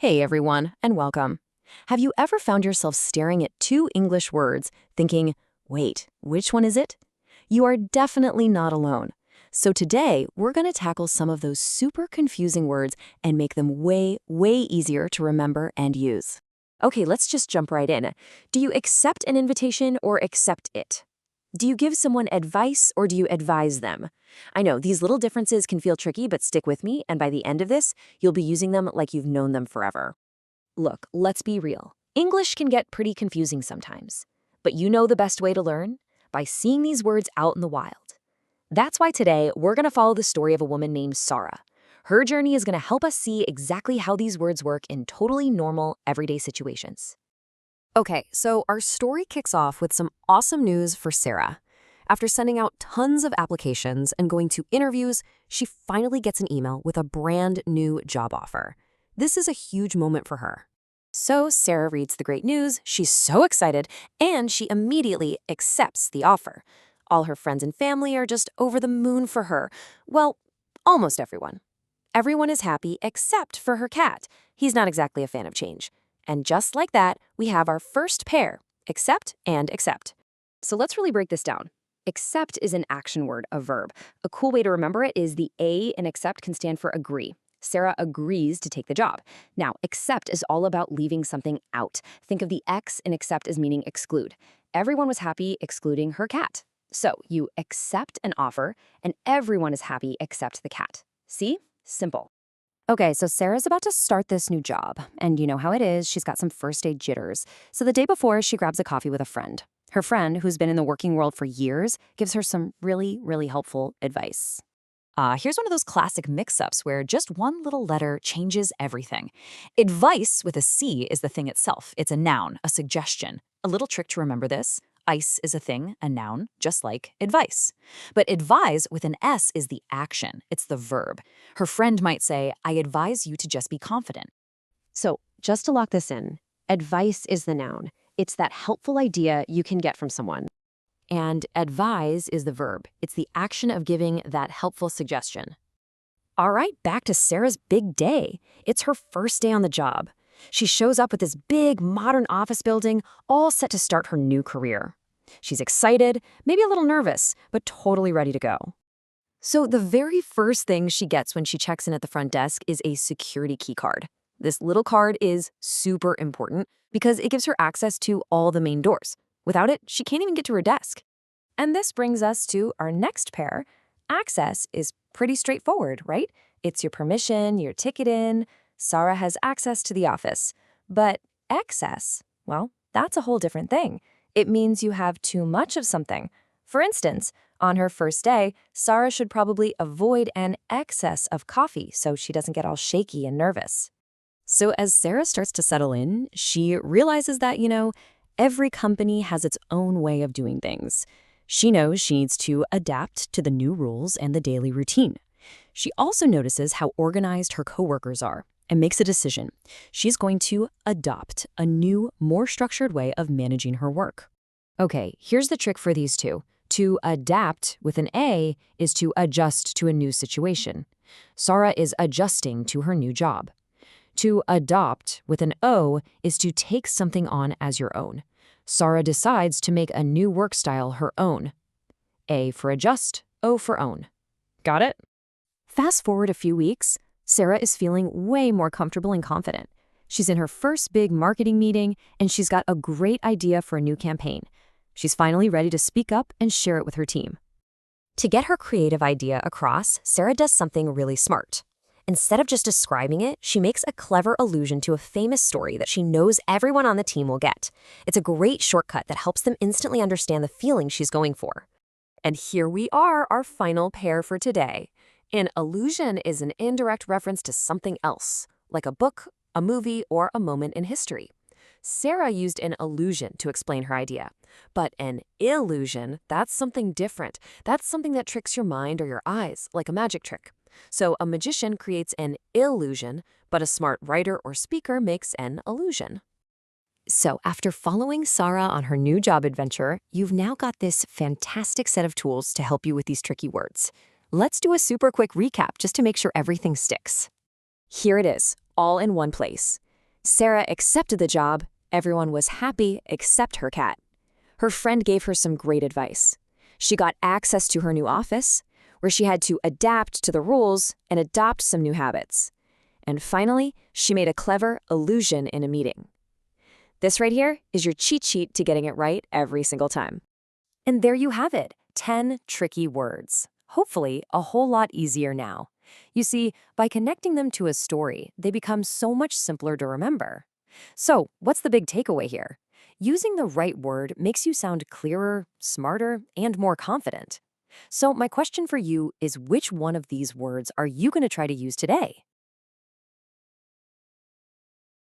Hey everyone, and welcome. Have you ever found yourself staring at two English words, thinking, wait, which one is it? You are definitely not alone. So today, we're going to tackle some of those super confusing words and make them way easier to remember and use. Okay, let's just jump right in. Do you accept an invitation or accept it? Do you give someone advice or do you advise them? I know these little differences can feel tricky, but stick with me, and by the end of this, you'll be using them like you've known them forever. Look, let's be real. English can get pretty confusing sometimes. But you know the best way to learn? By seeing these words out in the wild. That's why today, we're going to follow the story of a woman named Sarah. Her journey is going to help us see exactly how these words work in totally normal, everyday situations. Okay, so our story kicks off with some awesome news for Sarah. After sending out tons of applications and going to interviews, she finally gets an email with a brand new job offer. This is a huge moment for her. So Sarah reads the great news, she's so excited, and she immediately accepts the offer. All her friends and family are just over the moon for her. Well, almost everyone. Everyone is happy except for her cat. He's not exactly a fan of change. And just like that, we have our first pair, accept and accept. So let's really break this down. Accept is an action word, a verb. A cool way to remember it is the A in accept can stand for agree. Sarah agrees to take the job. Now, accept is all about leaving something out. Think of the X in accept as meaning exclude. Everyone was happy excluding her cat. So you accept an offer, and everyone is happy except the cat. See? Simple. Okay, so Sarah's about to start this new job, and you know how it is, she's got some first-day jitters. So the day before, she grabs a coffee with a friend. Her friend, who's been in the working world for years, gives her some really helpful advice. Here's one of those classic mix-ups where just one little letter changes everything. Advice with a C is the thing itself. It's a noun, a suggestion. A little trick to remember this. Ice is a thing, a noun, just like advice. But advise with an S is the action. It's the verb. Her friend might say, I advise you to just be confident. So just to lock this in, advice is the noun. It's that helpful idea you can get from someone. And advise is the verb. It's the action of giving that helpful suggestion. All right, back to Sarah's big day. It's her first day on the job. She shows up with this big, modern office building, all set to start her new career. She's excited, maybe a little nervous, but totally ready to go. So the very first thing she gets when she checks in at the front desk is a security key card. This little card is super important because it gives her access to all the main doors. Without it, she can't even get to her desk. And this brings us to our next pair. Access is pretty straightforward, right? It's your permission, your ticket in. Sarah has access to the office. But excess, well, that's a whole different thing. It means you have too much of something. For instance, on her first day, Sarah should probably avoid an excess of coffee so she doesn't get all shaky and nervous. So as Sarah starts to settle in, she realizes that, every company has its own way of doing things. She knows she needs to adapt to the new rules and the daily routine. She also notices how organized her coworkers are and makes a decision. She's going to adopt a new, more structured way of managing her work. Okay, here's the trick for these two. To adapt with an A is to adjust to a new situation. Sarah is adjusting to her new job. To adopt with an O is to take something on as your own. Sarah decides to make a new work style her own. A for adjust, O for own. Got it? Fast forward a few weeks, Sarah is feeling way more comfortable and confident. She's in her first big marketing meeting, and she's got a great idea for a new campaign. She's finally ready to speak up and share it with her team. To get her creative idea across, Sarah does something really smart. Instead of just describing it, she makes a clever allusion to a famous story that she knows everyone on the team will get. It's a great shortcut that helps them instantly understand the feeling she's going for. And here we are, our final pair for today. An allusion is an indirect reference to something else, like a book, a movie, or a moment in history. Sarah used an allusion to explain her idea. But an illusion, that's something different. That's something that tricks your mind or your eyes, like a magic trick. So a magician creates an illusion, but a smart writer or speaker makes an illusion. So after following Sarah on her new job adventure, you've now got this fantastic set of tools to help you with these tricky words. Let's do a super quick recap just to make sure everything sticks. Here it is, all in one place. Sarah accepted the job. Everyone was happy except her cat. Her friend gave her some great advice. She got access to her new office, where she had to adapt to the rules and adopt some new habits. And finally, she made a clever illusion in a meeting. This right here is your cheat sheet to getting it right every single time. And there you have it, 10 tricky words. Hopefully, a whole lot easier now. You see, by connecting them to a story, they become so much simpler to remember. So, what's the big takeaway here? Using the right word makes you sound clearer, smarter, and more confident. So, my question for you is, which one of these words are you going to try to use today?